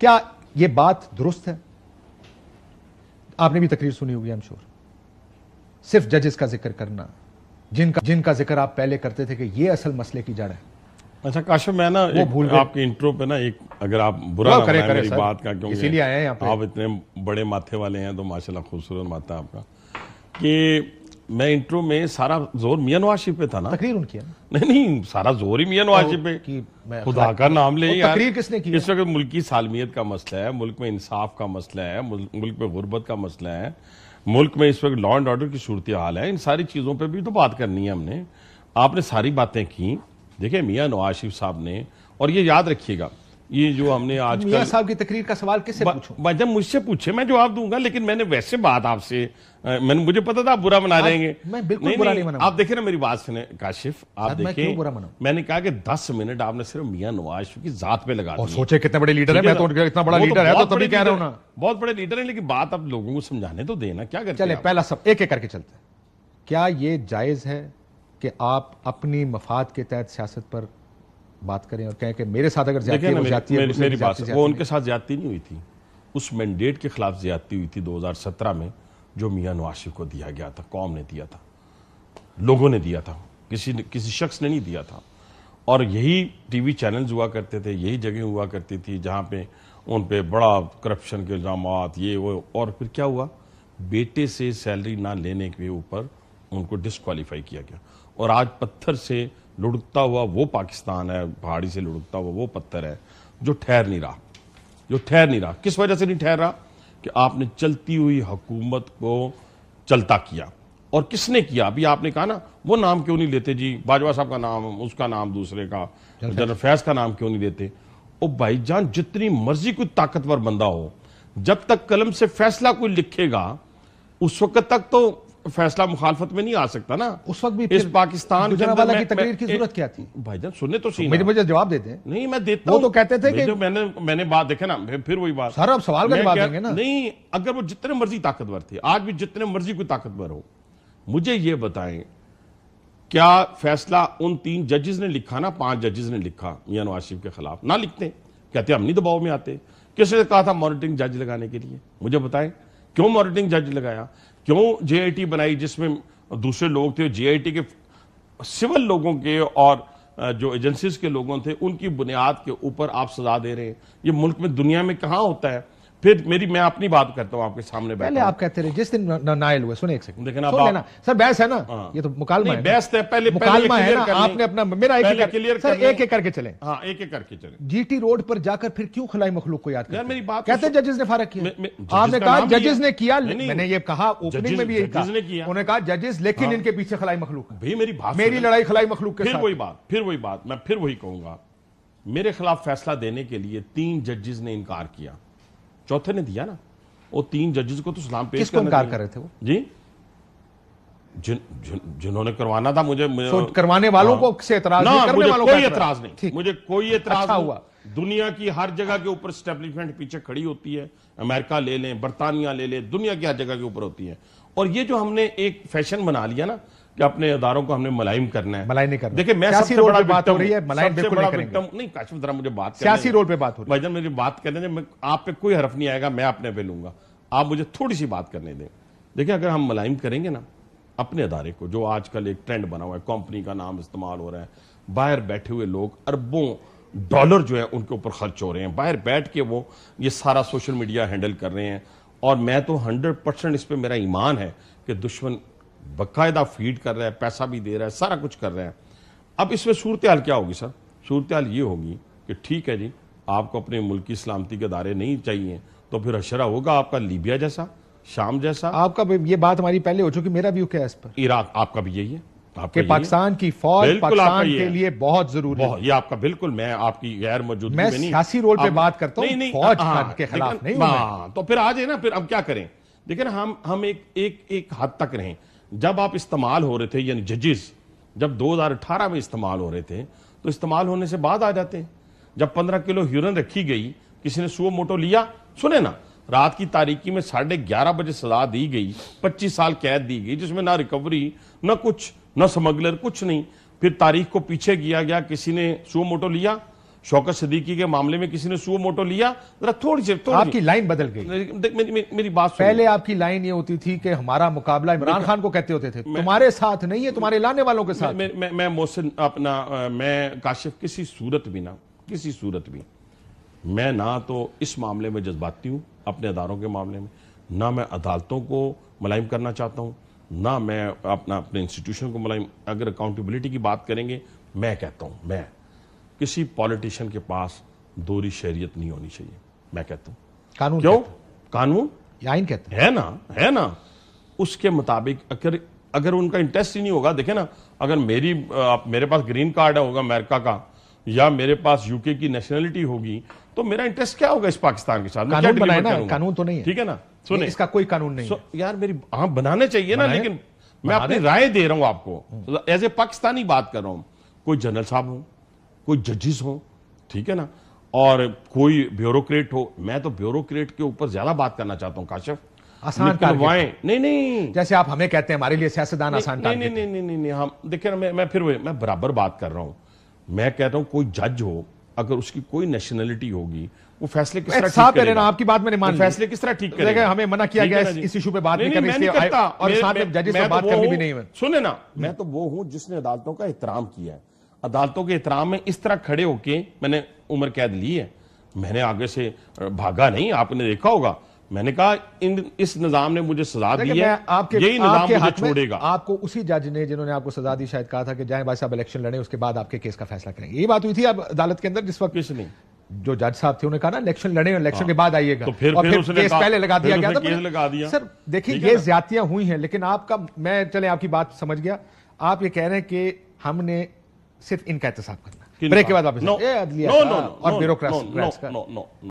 क्या यह बात दुरुस्त है? आपने भी तकरीर सुनी होगी, आई एम श्योर। सिर्फ जजेस का जिक्र करना, जिनका जिक्र आप पहले करते थे कि ये असल मसले की जड़ है। अच्छा काशिफ, मैं ना आपके इंट्रो पे ना एक, अगर आप बुरा ना माने मेरी बात का, क्योंकि इसीलिए आए हैं यहाँ पे। आप इतने बड़े माथे वाले हैं तो माशाल्लाह खूबसूरत माथा आपका, कि मैं इंट्रो में सारा जोर मियां नवाज शरीफ पे था ना। तकरीर उनकी है ना? नहीं, सारा जोर ही मियां नवाज शरीफ पे। खुदा का नाम ले यार, तकरीर किसने की? इस वक्त मुल्क की सालमियत का मसला है, मुल्क में इंसाफ का मसला है, मुल्क में गुर्बत का मसला है, मुल्क में इस वक्त लॉ एंड ऑर्डर की सूरत हाल है। इन सारी चीजों पर भी तो बात करनी है हमने। आपने सारी बातें की। देखिए मियां नवाज शरीफ साहब ने, और ये याद रखिएगा, ये जो हमने आज मियां साहब की तकरीर का सवाल किससे पूछूं? जब मुझसे पूछे मैं जवाब दूंगा, लेकिन मैंने वैसे बात आपसे, मुझे पता था आप बुरा मना देंगे। मैं बिल्कुल बुरा नहीं मना। आप देखिए ना मेरी बात सुने काशिफ, आप देखिए, बुरा मना? मैंने कहा कि 10 मिनट आपने सिर्फ मियां नवाज शरीफ की जात पे लगा दी। सोचे कितने बड़े लीडर है, मैं तो इतना बड़ा लीडर है तो तभी कह रहा हूं ना। बहुत बड़े लीडर है, लेकिन बात आप लोगों को समझाने तो देना, क्या करते चले पहला सब एक एक करके चलते हैं। क्या ये जायज है कि आप अपनी मफाद के तहत सियासत पर बात करें और कहें कि मेरे साथ अगर ज्यादती है, मेरी बात, वो उनके साथ ज्यादती नहीं हुई थी, उस मैंडेट के खिलाफ ज्यादती हुई थी 2017 में, जो मियां नवाज शरीफ को दिया गया था। कौम ने दिया था, लोगों ने दिया था, किसी शख्स ने नहीं दिया था। और यही टीवी चैनल्स हुआ करते थे, यही जगह हुआ करती थी जहां पे उन पे बड़ा करप्शन के इल्जामात, ये वो। और फिर क्या हुआ, बेटे से सैलरी ना लेने के ऊपर उनको डिस्क्वालीफाई किया गया। और आज पत्थर से लुढ़कता हुआ वो पाकिस्तान है, पहाड़ी से लुढ़कता हुआ वो पत्थर है जो ठहर नहीं रहा। किस वजह से नहीं ठहर रहा? कि आपने चलती हुई हुकूमत को चलता किया। और किसने किया? अभी आपने कहा ना, वो नाम क्यों नहीं लेते जी, बाजवा साहब का नाम, उसका नाम दूसरे का, जनरल फैज का नाम क्यों नहीं लेते? ओ भाईजान, जितनी मर्जी कोई ताकतवर बंदा हो, जब तक कलम से फैसला कोई लिखेगा उस वक्त तक तो फैसला मुखालफत में नहीं आ सकता ना। उस वक्त भी इस पाकिस्तान के अंदर की तकरीर की जरूरत क्या थी? भाईजान सुनने तो सही, मुझे जवाब देते हैं। नहीं मैं देता वो तो कहते थे कि मैंने बात देखे ना, फिर वही बात, सर अब सवाल का जवाब देंगे ना। नहीं, अगर वो जितने मर्जी ताकतवर थे, आज भी जितने मर्जी कोई ताकतवर हो, मुझे ये बताएं, क्या फैसला उन 3 जजेस ने लिखा ना, 5 जजेस ने लिखा मियां नवाज शरीफ के खिलाफ? ना लिखते, कहते हम नहीं दबाव में आते। किसने कहा था मॉनिटरिंग जज लगाने के लिए? मुझे बताएं, क्यों मॉनिटरिंग जज लगाया? क्यों जेआईटी बनाई जिसमें दूसरे लोग थे? जेआईटी के सिविल लोगों के और जो एजेंसीज के लोगों थे, उनकी बुनियाद के ऊपर आप सजा दे रहे हैं। ये मुल्क में, दुनिया में कहां होता है? फिर मैं अपनी बात करता हूं आपके सामने बैठ। पहले आप कहते रहे जिस दिन नाइल हुए, सुने एक सेकंड, देखिए ना सर बहस है ना, ये तो मुकालमा है। बहस है, पहले मुकालमा है ना, आपने अपना मेरा क्लियर सर एक एक करके चले। हाँ, एक एक करके चले। जीटी रोड पर जाकर फिर क्यों खलाई मखलूक को याद करते? मेरी बात कहते जजेस ने फारग किया, आपने कहा जजेस ने किया, मैंने ये कहा ओपनिंग में भी यही कहा, उन्होंने कहा जजेस, लेकिन इनके पीछे खलाई मखलूक। भाई मेरी बात, मेरी लड़ाई खलाई मखलूक के साथ। फिर वही बात, मैं फिर वही कहूंगा, मेरे खिलाफ फैसला देने के लिए 3 जजेस ने इनकार किया, चौथे ने दिया ना। वो 3 जजेस को तो सलाम पेश किसको इनकार कर रहे थे वो जी? जिन्होंने करवाना था मुझे करवाने वालों को से एतराज नहीं, करने मुझे वालों कोई एतराज नहीं, मुझे कोई एतराज अच्छा हुआ। दुनिया की हर जगह के ऊपर स्टैब्लिशमेंट पीछे खड़ी होती है। अमेरिका ले लें, बरतानिया ले लें, दुनिया की हर जगह के ऊपर होती है। और ये जो हमने एक फैशन बना लिया ना कि अपने अदारों को हमने मुलायम करना है, मलाई नहीं करना। देखिए मैं सबसे बड़ा बात हो रही है, मलाई बिल्कुल नहीं करेंगे। नहीं काशिफ, जरा मुझे बात, सियासी रोल पे बात हो रही है भाईजान, मेरी बात करने दें, आप पे कोई हरफ नहीं आएगा, मैं अपने पे लूंगा, आप मुझे थोड़ी सी बात करने दें। देखिए अगर हम मुलायम करेंगे ना अपने अदारे को, जो आजकल एक ट्रेंड बना हुआ है, कंपनी का नाम इस्तेमाल हो रहा है, बाहर बैठे हुए लोग अरबों डॉलर जो है उनके ऊपर खर्च हो रहे हैं, बाहर बैठ के वो ये सारा सोशल मीडिया हैंडल कर रहे हैं। और मैं तो 100% इस पर मेरा ईमान है कि दुश्मन बाकायदा फीड कर रहा है, पैसा भी दे रहा है, सारा कुछ कर रहा है। अब इसमें सूरत हाल क्या होगी सर? सूरत हाल ये होगी कि ठीक है जी, आपको अपने मुल्क की सलामती के अदारे नहीं चाहिए, तो फिर हशरा होगा आपका लीबिया जैसा, शाम जैसा। आपका ये बात हमारी पहले हो चुकी, मेरा व्यू क्या है इस पर? इराक, आपका भी यही है, आपके पाकिस्तान की फौज पाकिस्तान के लिए बहुत जरूरी है। ये आपका बिल्कुल, मैं आपकी गैर मौजूदगी में नहीं, सियासी रोल पे बात करता हूं, फौज के खिलाफ नहीं हूं। तो फिर आ जाए ना, फिर अब क्या करें? देखिए ना, हम एक हद तक रहें। जब आप इस्तेमाल हो रहे थे, यानी जजेस जब 2018 में इस्तेमाल हो रहे थे, तो इस्तेमाल होने से बाद आ जाते हैं। जब 15 किलो ह्यूरन रखी गई, किसी ने सुओ मोटो लिया, सुने ना, रात की तारीकी में 11:30 बजे सजा दी गई, 25 साल कैद दी गई, जिसमें ना रिकवरी, ना कुछ, ना स्मगलर, कुछ नहीं। फिर तारीख को पीछे किया गया, किसी ने सुओ मोटो लिया, शौकत सिद्दीकी के मामले में किसी ने सुओ मोटो लिया? जरा थोड़ी आपकी लाइन बदल गई। मेरी बात सुनो। पहले आपकी लाइन ये होती थी कि हमारा मुकाबला इमरान खान को कहते होते थे, तुम्हारे साथ नहीं है, तुम्हारे लाने वालों के साथ। मैं मोहसिन अपना मैं काशिफ किसी सूरत भी मैं ना तो इस मामले में जज्बाती हूं अपने अदारों के मामले में, ना मैं अदालतों को मुलायम करना चाहता हूं, ना मैं अपने इंस्टीट्यूशन को मुलायम। अगर अकाउंटेबिलिटी की बात करेंगे, मैं कहता हूं मैं किसी पॉलिटिशियन के पास दोहरी शरीयत नहीं होनी चाहिए। मैं कहता हूं कानून क्यों? कानून आइन कहते है ना उसके मुताबिक अगर उनका इंटरेस्ट ही नहीं होगा। देखे ना, अगर मेरे पास ग्रीन कार्ड होगा अमेरिका का या मेरे पास यूके की नेशनलिटी होगी, तो मेरा इंटरेस्ट क्या होगा इस पाकिस्तान के साथ? कानून बनाए ना, कानून तो नहीं है, ठीक है ना? सुने, इसका कोई कानून नहीं है। यार मेरी बनाने चाहिए ना, लेकिन मैं अपनी राय दे रहा हूं आपको, एज ए पाकिस्तानी बात कर रहा हूं। कोई जनरल साहब हो, कोई जजेस हो, ठीक है ना, और कोई ब्यूरोक्रेट हो। मैं तो ब्यूरोक्रेट के ऊपर ज्यादा बात करना चाहता हूं काशिफ। आसान नहीं, जैसे आप हमें कहते हैं हमारे लिए सियासतदान आसान टारगेट है। नहीं, हम देखिए ना, मैं बराबर बात कर रहा हूं। मैं कहता हूं कोई जज हो, अगर उसकी कोई नेशनलिटी होगी, वो फैसले किस तरह ठीक करेगा? आपकी बात मैंने मान ली। फैसले किस तरह ठीक करेगा? हमें मना किया गया इस इशू पे बात नहीं करने के लिए, और साथ में जजेस से बात करनी भी नहीं है। सुने ना, मैं तो वो हूं जिसने अदालतों का एहतराम किया है। अदालतों के एहतराम में इस तरह खड़े होके मैंने उम्र कैद ली है। मैंने आगे से भागा नहीं, आपने देखा होगा। मैंने कहा इस निजाम ने मुझे सजा दी है, यही निजाम मुझे छोड़ेगा। आपको उसी जज ने जिन्होंने आपको सजा दी शायद कहा था कि जाएं भाई साहब इलेक्शन लड़े, उसके बाद आपके केस का फैसला करेंगे। यही बात हुई थी अब अदालत के अंदर जिस वक्त। किस नहीं? जो जज साहब थे उन्होंने कहा ना इलेक्शन लड़े, इलेक्शन के बाद आइएगा, तो फिर केस पहले लगा दिया गया था। केस लगा दिया। सर देखिए, ये ज्यादतियां हुई हैं, लेकिन आपका, मैं चले आपकी बात समझ गया। आप ये कह रहे हैं कि हमने सिर्फ इनका एहतसाब करना, ब्रेक के बाद वापस नो, और ब्यूरोक्रेसी।